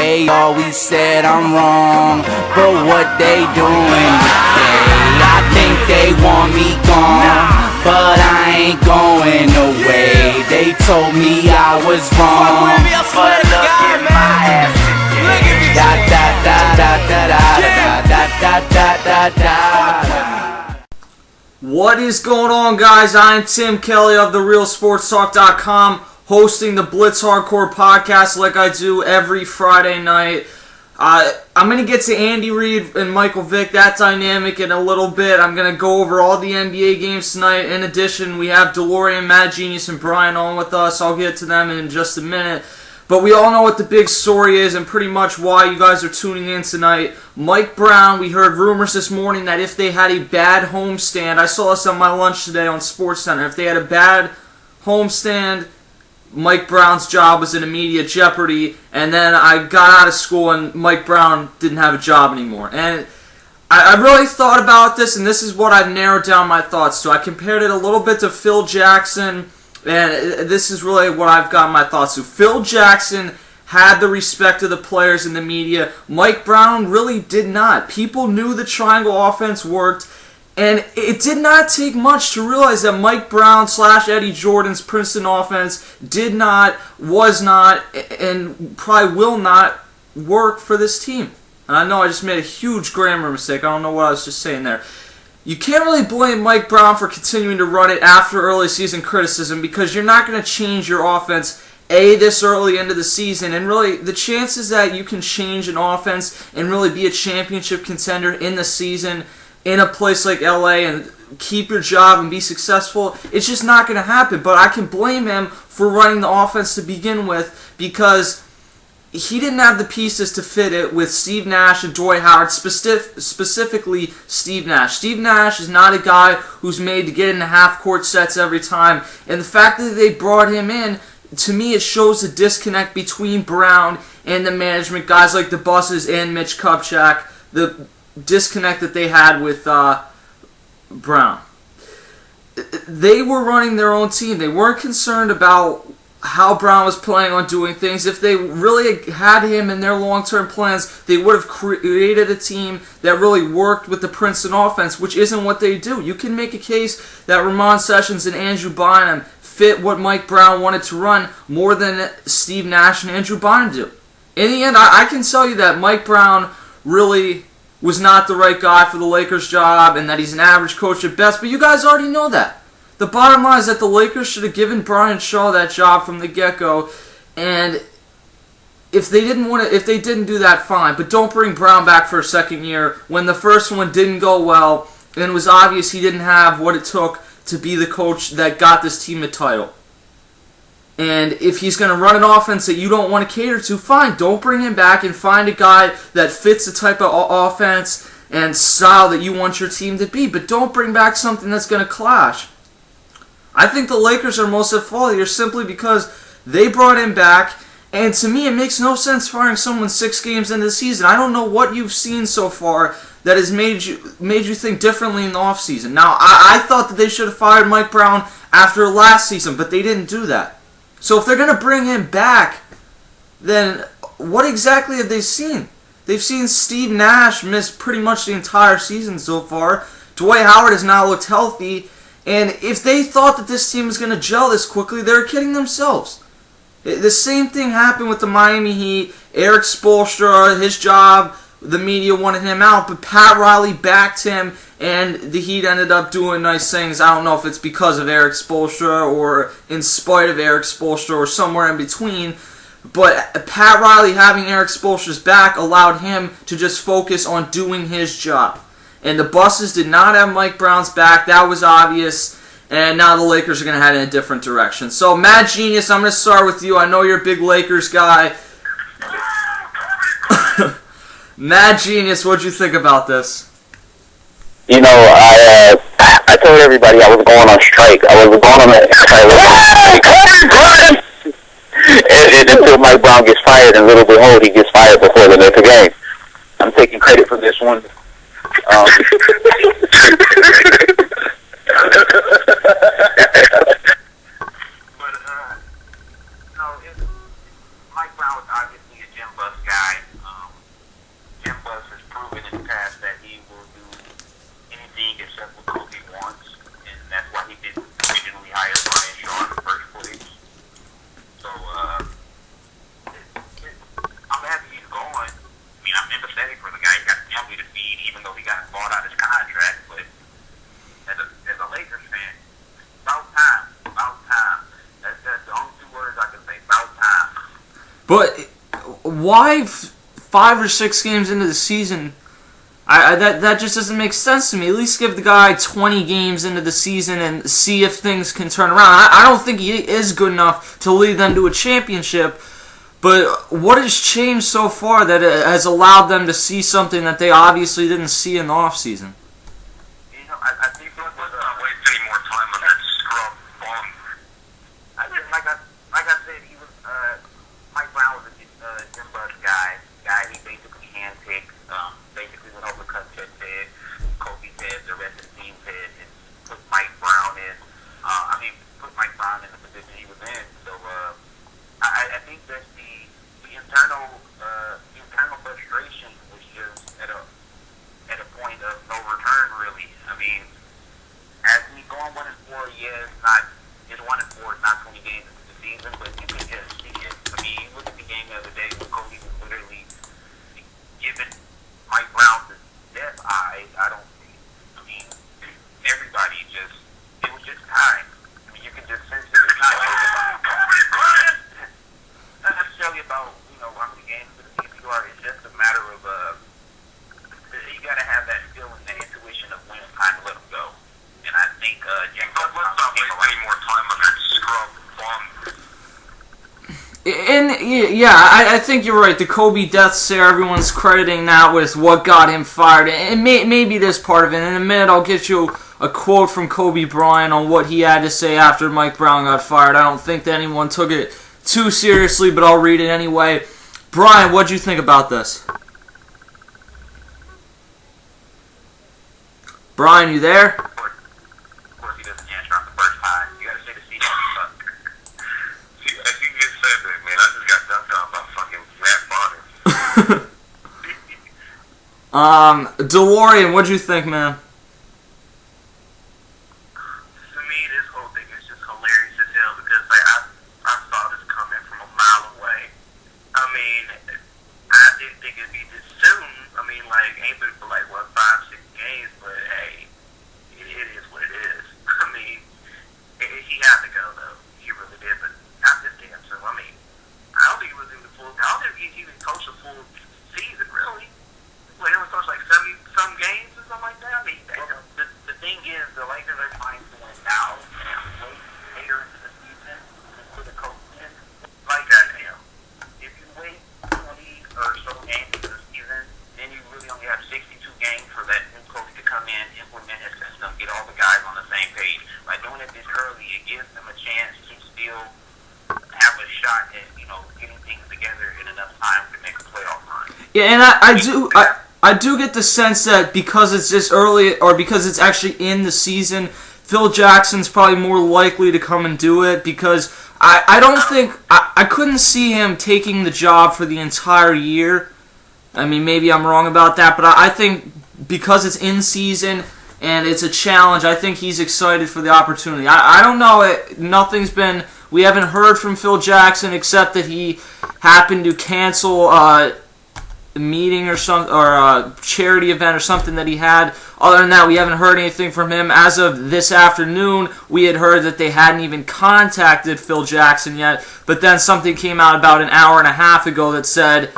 They always said I'm wrong, but what they doing today? I think they want me gone, but I ain't going away. They told me I was wrong, but look at my ass today. Da da da da da da da da da da. What is going on, guys? I'm Tim Kelly of TheRealSportsTalk.com, hosting the Blitz Hardcore podcast like I do every Friday night. I'm going to get to Andy Reid and Michael Vick, that dynamic, in a little bit. I'm going to go over all the NBA games tonight. In addition, we have DeLorean, Madgenius, and Brian on with us. I'll get to them in just a minute. But we all know what the big story is and pretty much why you guys are tuning in tonight. Mike Brown, we heard rumors this morning that if they had a bad homestand, I saw this on my lunch today on SportsCenter, if they had a bad homestand, Mike Brown's job was in immediate jeopardy. And then I got out of school and Mike Brown didn't have a job anymore. And I really thought about this, and this is what I've narrowed down my thoughts to. I compared it a little bit to Phil Jackson. And this is really what I've got my thoughts to. Phil Jackson had the respect of the players and the media. Mike Brown really did not. People knew the triangle offense worked, and it did not take much to realize that Mike Brown / Eddie Jordan's Princeton offense was not, and probably will not work for this team. And I know I just made a huge grammar mistake. I don't know what I was just saying there. You can't really blame Mike Brown for continuing to run it after early season criticism because you're not going to change your offense this early into the season. And really, the chances that you can change an offense and really be a championship contender in the season in a place like LA and keep your job and be successful, it's just not going to happen. But I can blame him for running the offense to begin with because he didn't have the pieces to fit it with Steve Nash and Dwight Howard, specifically Steve Nash. Steve Nash is not a guy who's made to get into half-court sets every time. And the fact that they brought him in, to me, it shows the disconnect between Brown and the management, guys like the Busses and Mitch Kupchak, the disconnect that they had with Brown. They were running their own team. They weren't concerned about how Brown was planning on doing things. If they really had him in their long-term plans, they would have created a team that really worked with the Princeton offense, which isn't what they do. You can make a case that Ramon Sessions and Andrew Bynum fit what Mike Brown wanted to run more than Steve Nash and Andrew Bynum do. In the end, I can tell you that Mike Brown really was not the right guy for the Lakers job and that he's an average coach at best, but you guys already know that. The bottom line is that the Lakers should have given Brian Shaw that job from the get-go, and if they didn't do that, fine. But don't bring Brown back for a second year when the first one didn't go well, and it was obvious he didn't have what it took to be the coach that got this team a title. And if he's going to run an offense that you don't want to cater to, fine. Don't bring him back and find a guy that fits the type of offense and style that you want your team to be. But don't bring back something that's going to clash. I think the Lakers are most at fault here simply because they brought him back, and to me it makes no sense firing someone 6 games into the season. I don't know what you've seen so far that has made you think differently in the offseason. Now, I thought that they should have fired Mike Brown after last season, but they didn't do that. So if they're going to bring him back, then what exactly have they seen? They've seen Steve Nash miss pretty much the entire season so far. Dwight Howard has not looked healthy. And if they thought that this team was going to gel this quickly, they're kidding themselves. The same thing happened with the Miami Heat. Eric Spoelstra, his job, the media wanted him out, but Pat Riley backed him, and the Heat ended up doing nice things. I don't know if it's because of Eric Spoelstra or in spite of Eric Spoelstra or somewhere in between, but Pat Riley having Eric Spoelstra's back allowed him to just focus on doing his job. And the Busses did not have Mike Brown's back. That was obvious. And now the Lakers are going to head in a different direction. So, Madgenius, I'm going to start with you. I know you're a big Lakers guy. Madgenius, what'd you think about this? You know, I told everybody I was going on strike. I was going on a and until Mike Brown gets fired, and little behold, he gets fired before the next game. I'm taking credit for this one. But Mike Brown was obviously a gym bus guy. why 5 or 6 games into the season? That just doesn't make sense to me. At least give the guy 20 games into the season and see if things can turn around. I don't think he is good enough to lead them to a championship. But what has changed so far that it has allowed them to see something that they obviously didn't see in the offseason? I think let's not waste any more time on that scrub bum. Like I said, he was Mike Brown was a Jim Buss guy. He basically handpicked, basically went over cut Ted's head, Kobe's head, the rest of the team's head, and put Mike Brown in. Put Mike Brown in the position he was in. So I think that the internal frustration was just at a point of no return, really. I mean, as we go on 1-4, yeah, it's 1-4, it's not 20 games into the season, but you can just see it. I mean, you look at the game the other day where Kobe was literally giving Mike Brown the death eye. Everybody it was just time. I mean, you can just sense it. It's not necessarily about, how many games into the season you are. It's just a matter of, you got to have that feeling, that intuition of when it's time to let them go. And I think James let's not waste any more time on that scrub bum. And yeah, I think you're right. The Kobe death stare, everyone's crediting that with what got him fired. And maybe there's part of it. In a minute, I'll get you a quote from Kobe Bryant on what he had to say after Mike Brown got fired. I don't think that anyone took it too seriously, but I'll read it anyway. Brian, what'd you think about this? Brian, you there? Of course, he doesn't answer on the first time. You got to say the seat on the fuck. See, as you just said that, man, I just got dunked on by fucking Matt Bonner. DeLorean, what'd you think, man? To me, this whole thing is just hilarious as hell because I saw this coming from a mile away. I mean, I didn't think it'd be this soon. I mean, ain't been for 5, 6 games, but hey, it is what it is. I mean, he had to go though. He really did, but not this damn soon. I mean, I don't think he was in the full. I don't think he even coached a full season, really. He only coached 70 some games or something like that. I mean, the thing is, the Lakers are trying to win now, and wait later into the season and put a coach in. Goddamn, if you wait 20 or so games into the season, then you really only have 62 games for that new coach to come in, implement his system, get all the guys on the same page. By doing it this early, it gives them a chance to still have a shot at, getting things together in enough time to make a playoff run. Yeah, and I do get the sense that because it's this early, or because it's actually in the season, Phil Jackson's probably more likely to come and do it, because I don't think, I couldn't see him taking the job for the entire year. I mean, maybe I'm wrong about that, but I think because it's in season and it's a challenge, I think he's excited for the opportunity. I don't know, we haven't heard from Phil Jackson except that he happened to cancel a meeting or a charity event or something that he had. Other than that, we haven't heard anything from him. As of this afternoon, we had heard that they hadn't even contacted Phil Jackson yet, but then something came out about an hour and a half ago that said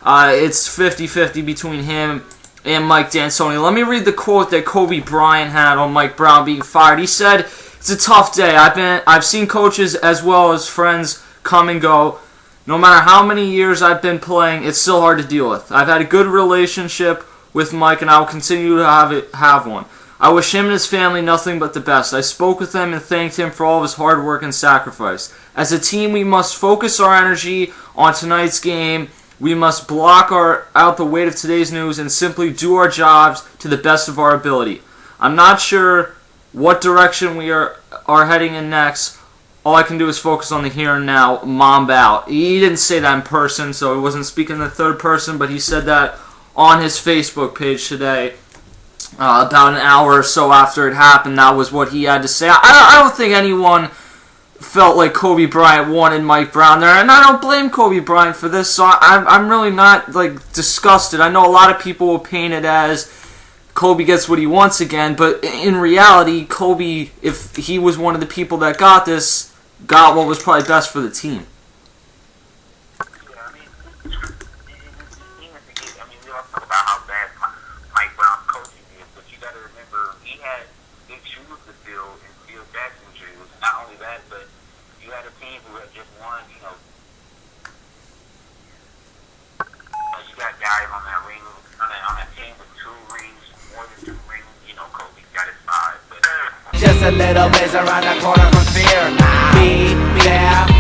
it's 50-50 between him and Mike D'Antoni. Let me read the quote that Kobe Bryant had on Mike Brown being fired. He said, "It's a tough day. I've seen coaches as well as friends come and go. No matter how many years I've been playing, it's still hard to deal with. I've had a good relationship with Mike, and I will continue to have one. I wish him and his family nothing but the best. I spoke with him and thanked him for all of his hard work and sacrifice. As a team, we must focus our energy on tonight's game. We must block out the weight of today's news and simply do our jobs to the best of our ability. I'm not sure what direction we are heading in next. All I can do is focus on the here and now. Mamba out." He didn't say that in person, so he wasn't speaking in the third person, but he said that on his Facebook page today. About an hour or so after it happened, that was what he had to say. I don't think anyone felt like Kobe Bryant wanted Mike Brown there, and I don't blame Kobe Bryant for this, so I'm really not disgusted. I know a lot of people will paint it as Kobe gets what he wants again, but in reality, Kobe, if he was one of the people that got what was probably best for the team. Yeah, I mean, a little blaze around the corner from fear. Be there